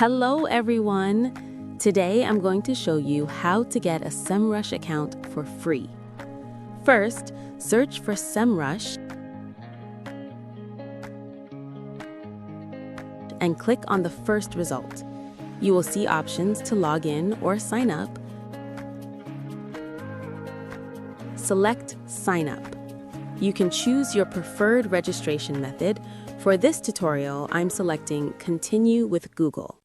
Hello everyone! Today I'm going to show you how to get a Semrush account for free. First, search for Semrush and click on the first result. You will see options to log in or sign up. Select Sign Up. You can choose your preferred registration method. For this tutorial, I'm selecting Continue with Google.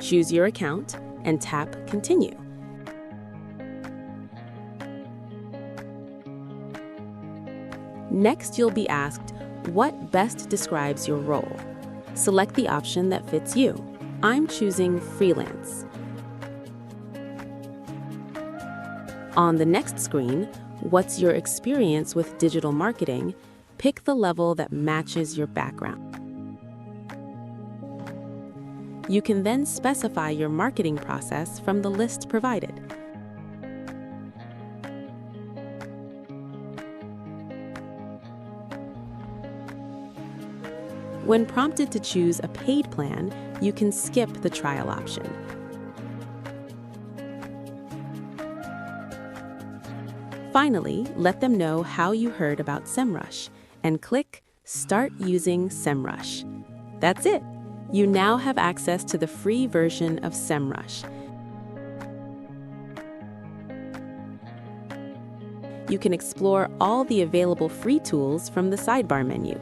Choose your account and tap Continue. Next, you'll be asked what best describes your role. Select the option that fits you. I'm choosing Freelance. On the next screen, what's your experience with digital marketing? Pick the level that matches your background. You can then specify your marketing process from the list provided. When prompted to choose a paid plan, you can skip the trial option. Finally, let them know how you heard about Semrush and click Start Using Semrush. That's it! You now have access to the free version of Semrush. You can explore all the available free tools from the sidebar menu.